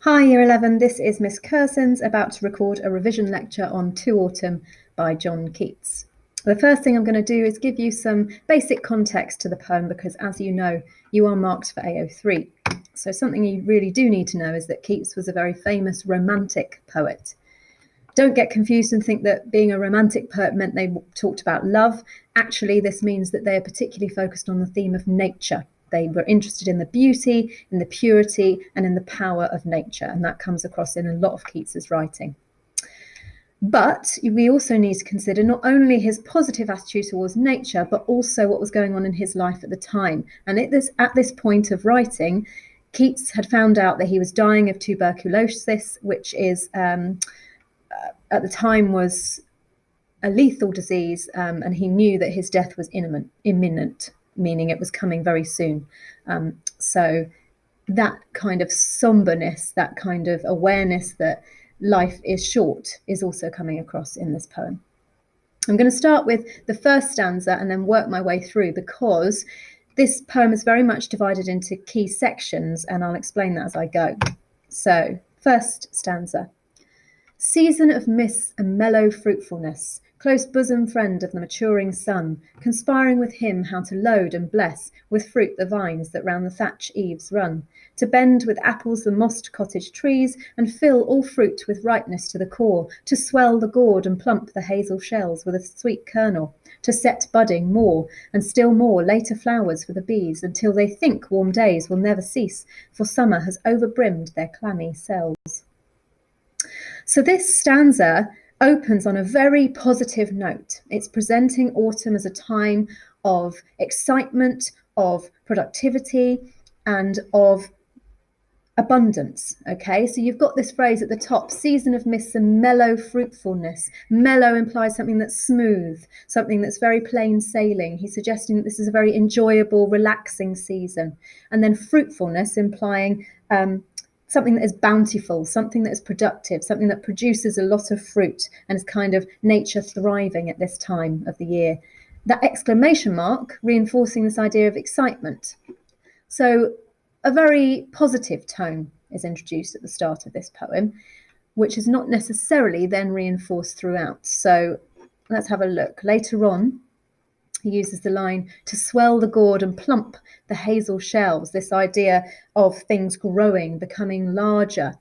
Hi Year 11, this is Miss Cursons about to record a revision lecture on To Autumn by John Keats. The first thing I'm going to do is give you some basic context to the poem because, as you know, you are marked for AO3. So something you really do need to know is that Keats was a very famous romantic poet. Don't get confused and think that being a romantic poet meant they talked about love. Actually, this means that they are particularly focused on the theme of nature. They were interested in the beauty, in the purity, and in the power of nature, and that comes across in a lot of Keats's writing. But we also need to consider not only his positive attitude towards nature, but also what was going on in his life at the time. And at this point of writing, Keats had found out that he was dying of tuberculosis, which is at the time was a lethal disease, and he knew that his death was imminent, meaning it was coming very soon. So that kind of somberness, that kind of awareness that life is short is also coming across in this poem. I'm going to start with the first stanza and then work my way through because this poem is very much divided into key sections, and I'll explain that as I go. So, first stanza. Season of mists and mellow fruitfulness, close bosom friend of the maturing sun, conspiring with him how to load and bless with fruit the vines that round the thatch eaves run, to bend with apples the mossed cottage trees, and fill all fruit with ripeness to the core, to swell the gourd and plump the hazel shells with a sweet kernel, to set budding more, and still more later flowers for the bees, until they think warm days will never cease, for summer has overbrimmed their clammy cells. So this stanza opens on a very positive note. It's presenting autumn as a time of excitement, of productivity, and of abundance. Okay, so you've got this phrase at the top, season of mists and mellow fruitfulness. Mellow implies something that's smooth, something that's very plain sailing. He's suggesting that this is a very enjoyable, relaxing season. And then fruitfulness implying something that is bountiful, something that is productive, something that produces a lot of fruit and is kind of nature thriving at this time of the year. That exclamation mark reinforcing this idea of excitement. So a very positive tone is introduced at the start of this poem, which is not necessarily then reinforced throughout. So let's have a look. Later on, he uses the line to swell the gourd and plump the hazel shells, this idea of things growing, becoming larger,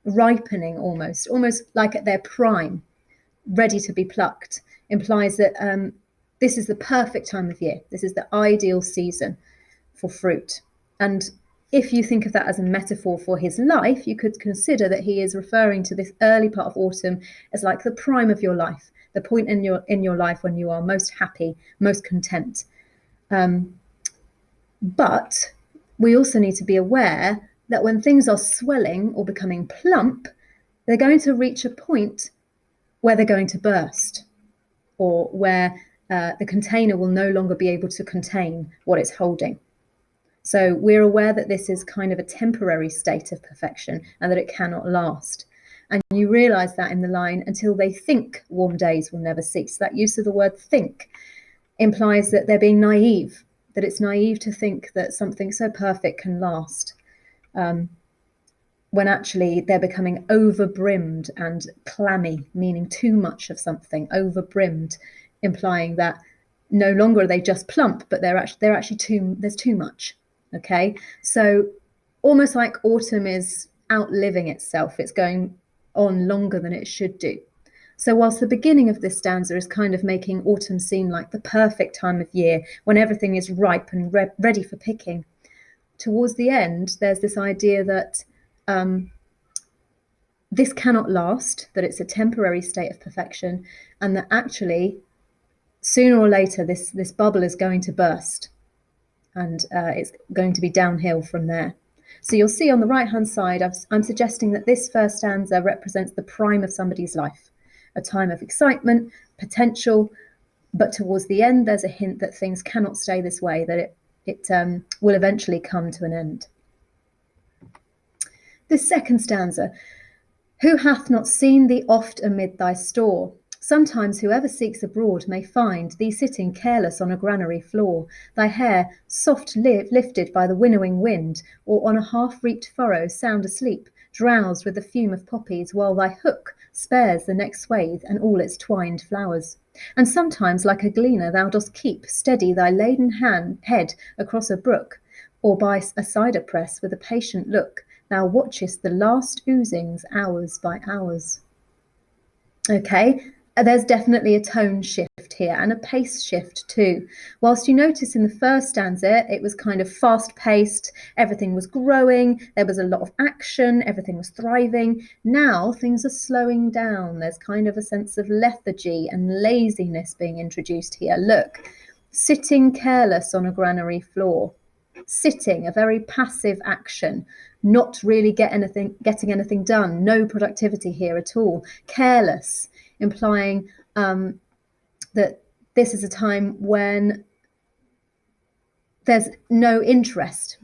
ripening almost like at their prime, ready to be plucked, implies that this is the perfect time of year. This is the ideal season for fruit. And if you think of that as a metaphor for his life, you could consider that he is referring to this early part of autumn as like the prime of your life, the point in your life when you are most happy, most content. But we also need to be aware that when things are swelling or becoming plump, they're going to reach a point where they're going to burst, or where the container will no longer be able to contain what it's holding. So we're aware that this is kind of a temporary state of perfection and that it cannot last. And you realise that in the line, until they think warm days will never cease. That use of the word think implies that they're being naive, that it's naive to think that something so perfect can last, when actually they're becoming overbrimmed and clammy, meaning too much of something, overbrimmed, implying that no longer are they just plump, but there's too much. Okay, so almost like autumn is outliving itself. It's going on longer than it should do. So whilst the beginning of this stanza is kind of making autumn seem like the perfect time of year when everything is ripe and ready for picking, towards the end, there's this idea that this cannot last, that it's a temporary state of perfection, and that actually sooner or later this bubble is going to burst, and it's going to be downhill from there. So you'll see on the right-hand side, I'm suggesting that this first stanza represents the prime of somebody's life, a time of excitement, potential, but towards the end, there's a hint that things cannot stay this way, that it will eventually come to an end. This second stanza, who hath not seen thee oft amid thy store, Sometimes whoever seeks abroad may find thee sitting careless on a granary floor, thy hair soft lifted by the winnowing wind, or on a half-reaped furrow sound asleep, drowsed with the fume of poppies, while thy hook spares the next swathe and all its twined flowers. And sometimes, like a gleaner, thou dost keep steady thy laden head across a brook, or by a cider press with a patient look, thou watchest the last oozings hours by hours. Okay, there's definitely a tone shift here and a pace shift too. Whilst you notice in the first stanza, it was kind of fast paced, everything was growing, there was a lot of action, everything was thriving. Now things are slowing down. There's kind of a sense of lethargy and laziness being introduced here. Look, sitting careless on a granary floor. Sitting, a very passive action, not really getting anything done, no productivity here at all. Careless, implying that this is a time when there's no interest.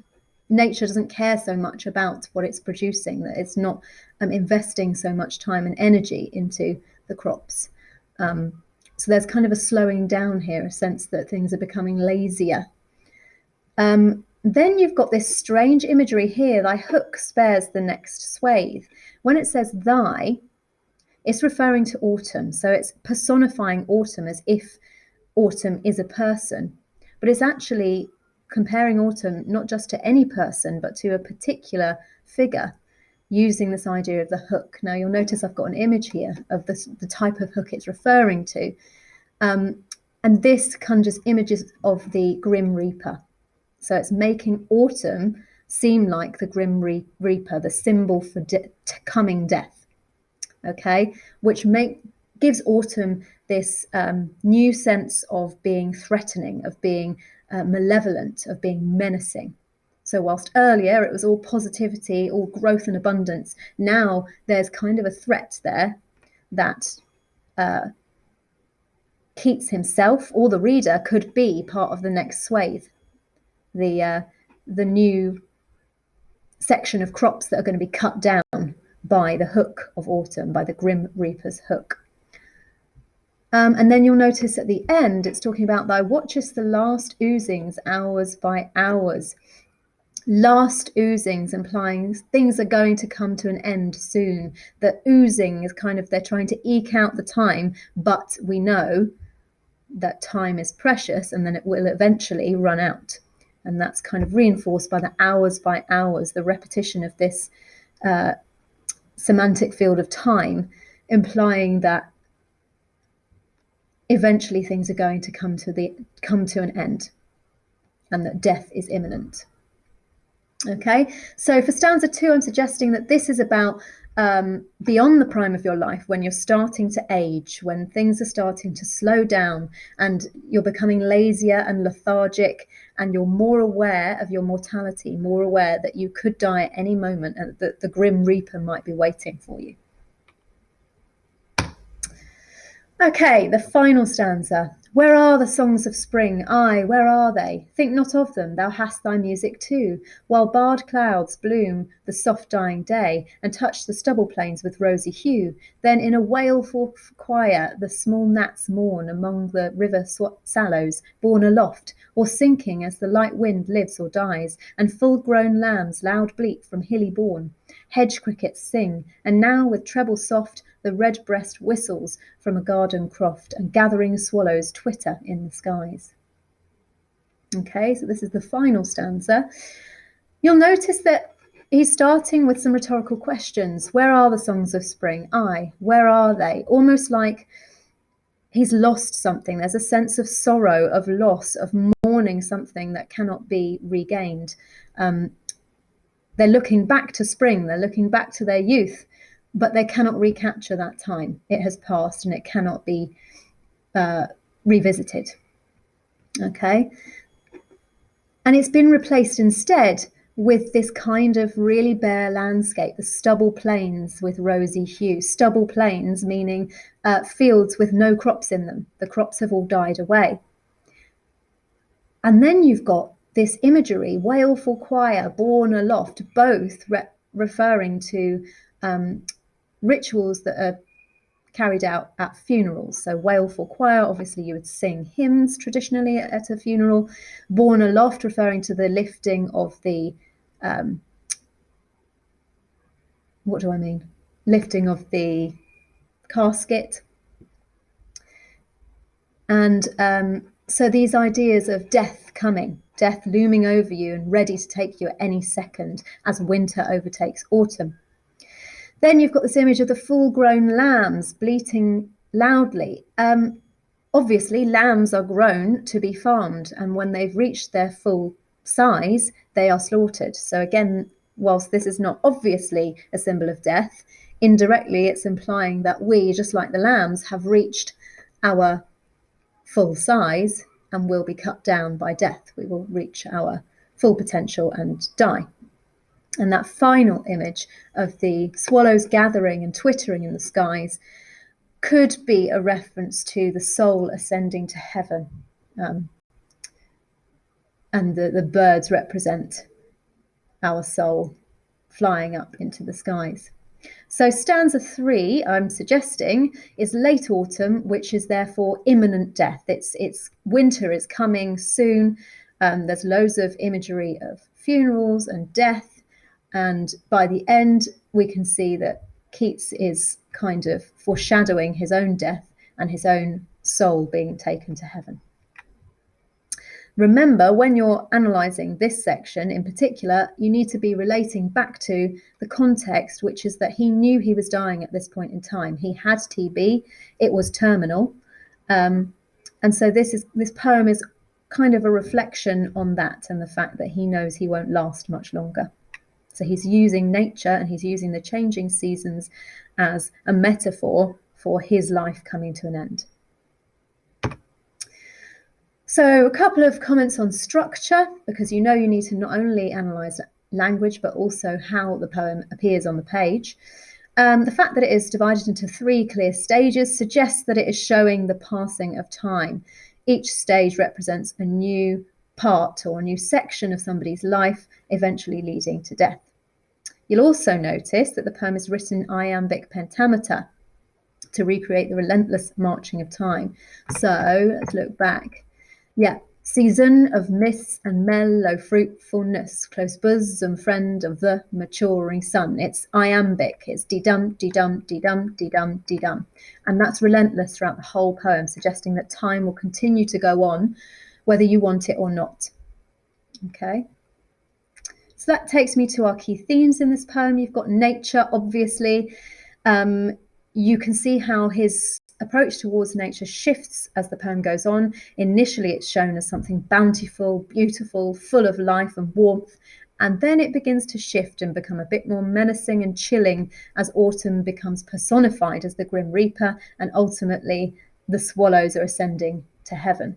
Nature doesn't care so much about what it's producing, that it's not investing so much time and energy into the crops. So there's kind of a slowing down here, a sense that things are becoming lazier. Then you've got this strange imagery here, thy hook spares the next swathe. When it says thy, it's referring to autumn. So it's personifying autumn as if autumn is a person. But it's actually comparing autumn not just to any person, but to a particular figure, using this idea of the hook. Now you'll notice I've got an image here of the type of hook it's referring to. And this conjures images of the Grim Reaper. So it's making autumn seem like the Grim Reaper, the symbol for coming death, okay? Which gives autumn this new sense of being threatening, of being malevolent, of being menacing. So whilst earlier it was all positivity, all growth and abundance, now there's kind of a threat there that Keats himself or the reader could be part of the next swathe. The new section of crops that are going to be cut down by the hook of autumn, by the Grim Reaper's hook. And then you'll notice at the end, it's talking about thy watchest the last oozings hours by hours. Last oozings, implying things are going to come to an end soon. The oozing is kind of, they're trying to eke out the time, but we know that time is precious and then it will eventually run out. And that's kind of reinforced by the hours by hours, the repetition of this semantic field of time, implying that eventually things are going to come to an end and that death is imminent. Okay, so for stanza 2, I'm suggesting that this is about beyond the prime of your life, when you're starting to age, when things are starting to slow down and you're becoming lazier and lethargic, and you're more aware of your mortality, more aware that you could die at any moment and that the Grim Reaper might be waiting for you. Okay, the final stanza. Where are the songs of spring? Aye, where are they? Think not of them, thou hast thy music too, while barred clouds bloom the soft dying day, and touch the stubble plains with rosy hue. Then in a wailful choir the small gnats mourn among the river sallows, borne aloft, or sinking as the light wind lives or dies, and full-grown lambs loud bleat from hilly bourne. Hedge crickets sing, and now with treble soft the red-breast whistles from a garden croft, and gathering swallows twitter in the skies. Okay, so this is the final stanza. You'll notice that he's starting with some rhetorical questions. Where are the songs of spring? Aye, where are they? Almost like he's lost something. There's a sense of sorrow, of loss, of mourning something that cannot be regained. They're looking back to spring, they're looking back to their youth, but they cannot recapture that time. It has passed and it cannot be revisited. Okay? And it's been replaced instead with this kind of really bare landscape, the stubble plains with rosy hue. Stubble plains meaning fields with no crops in them. The crops have all died away. And then you've got this imagery, wailful choir, borne aloft, both referring to rituals that are carried out at funerals. So wailful choir, obviously you would sing hymns traditionally at a funeral. Borne aloft, referring to the lifting of the, lifting of the casket. And so these ideas of death coming, death looming over you and ready to take you at any second as winter overtakes autumn. Then you've got this image of the full-grown lambs bleating loudly. Obviously, lambs are grown to be farmed, and when they've reached their full size, they are slaughtered. So again, whilst this is not obviously a symbol of death, indirectly it's implying that we, just like the lambs, have reached our full size and will be cut down by death. We will reach our full potential and die. And that final image of the swallows gathering and twittering in the skies could be a reference to the soul ascending to heaven. And the birds represent our soul flying up into the skies. So stanza 3, I'm suggesting, is late autumn, which is therefore imminent death. It's winter is coming soon. There's loads of imagery of funerals and death. And by the end, we can see that Keats is kind of foreshadowing his own death and his own soul being taken to heaven. Remember, when you're analysing this section in particular, you need to be relating back to the context, which is that he knew he was dying at this point in time. He had TB, it was terminal. And so this poem is kind of a reflection on that and the fact that he knows he won't last much longer. So he's using nature and he's using the changing seasons as a metaphor for his life coming to an end. So a couple of comments on structure, because you know you need to not only analyse language, but also how the poem appears on the page. The fact that it is divided into 3 clear stages suggests that it is showing the passing of time. Each stage represents a new part or a new section of somebody's life, eventually leading to death. You'll also notice that the poem is written in iambic pentameter to recreate the relentless marching of time. So let's look back. Yeah, season of mists and mellow fruitfulness, close bosom friend of the maturing sun. It's iambic, it's dee-dum, dee-dum, dee-dum, dee-dum, dee-dum. And that's relentless throughout the whole poem, suggesting that time will continue to go on, whether you want it or not. Okay. So that takes me to our key themes in this poem. You've got nature, obviously. You can see how his approach towards nature shifts as the poem goes on. Initially, it's shown as something bountiful, beautiful, full of life and warmth, and then it begins to shift and become a bit more menacing and chilling as autumn becomes personified as the Grim Reaper, and ultimately the swallows are ascending to heaven.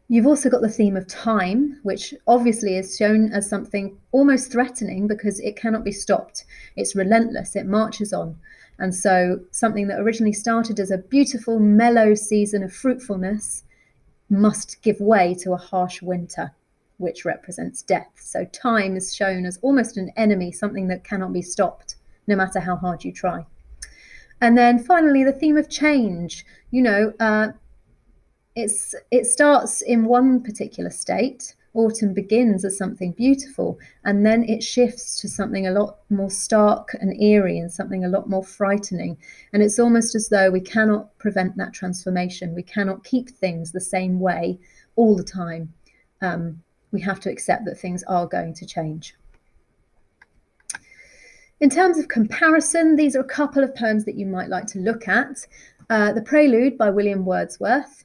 You've also got the theme of time, which obviously is shown as something almost threatening because it cannot be stopped. It's relentless, it marches on. And so something that originally started as a beautiful, mellow season of fruitfulness must give way to a harsh winter, which represents death. So time is shown as almost an enemy, something that cannot be stopped, no matter how hard you try. And then finally, the theme of change. It starts in one particular state. Autumn begins as something beautiful, and then it shifts to something a lot more stark and eerie and something a lot more frightening. And it's almost as though we cannot prevent that transformation. We cannot keep things the same way all the time. We have to accept that things are going to change. In terms of comparison, these are a couple of poems that you might like to look at. The Prelude by William Wordsworth.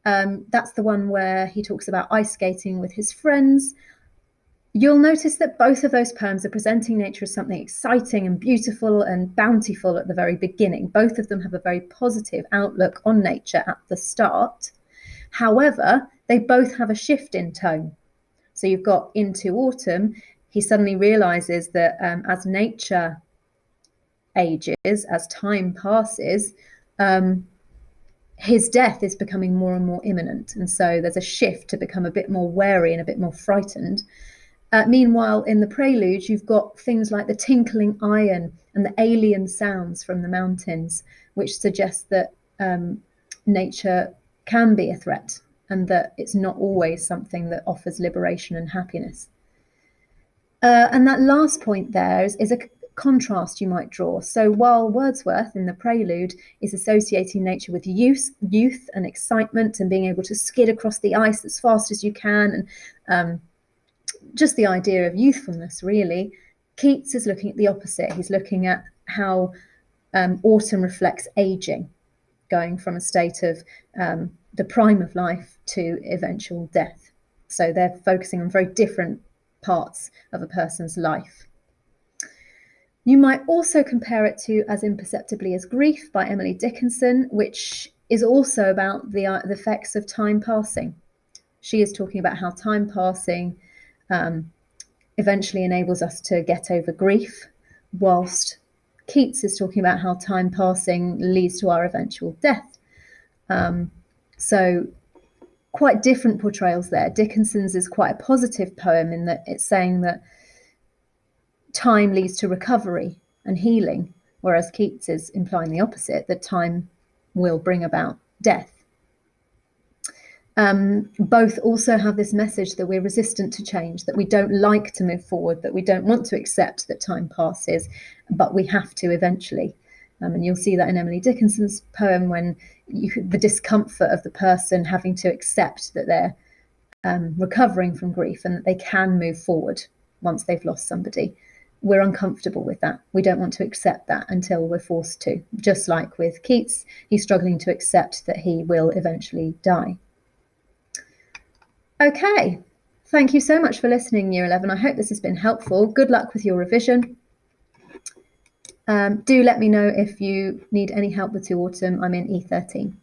That's the one where he talks about ice skating with his friends. You'll notice that both of those poems are presenting nature as something exciting and beautiful and bountiful at the very beginning. Both of them have a very positive outlook on nature at the start. However, they both have a shift in tone. So you've got into autumn, he suddenly realizes that as nature ages, as time passes, his death is becoming more and more imminent. And so there's a shift to become a bit more wary and a bit more frightened. Meanwhile, in the prelude, you've got things like the tinkling iron and the alien sounds from the mountains, which suggest that nature can be a threat and that it's not always something that offers liberation and happiness. And that last point there is a contrast you might draw. So while Wordsworth in the prelude is associating nature with youth and excitement and being able to skid across the ice as fast as you can, and just the idea of youthfulness, really, Keats is looking at the opposite. He's looking at how autumn reflects aging, going from a state of the prime of life to eventual death. So they're focusing on very different parts of a person's life. You might also compare it to As Imperceptibly as Grief by Emily Dickinson, which is also about the effects of time passing. She is talking about how time passing eventually enables us to get over grief, whilst Keats is talking about how time passing leads to our eventual death. So quite different portrayals there. Dickinson's is quite a positive poem in that it's saying that time leads to recovery and healing, whereas Keats is implying the opposite, that time will bring about death. Both also have this message that we're resistant to change, that we don't like to move forward, that we don't want to accept that time passes, but we have to eventually. And you'll see that in Emily Dickinson's poem, when the discomfort of the person having to accept that they're recovering from grief and that they can move forward once they've lost somebody. We're uncomfortable with that. We don't want to accept that until we're forced to. Just like with Keats, he's struggling to accept that he will eventually die. Okay, thank you so much for listening, Year 11. I hope this has been helpful. Good luck with your revision. Do let me know if you need any help with To Autumn. I'm in E13.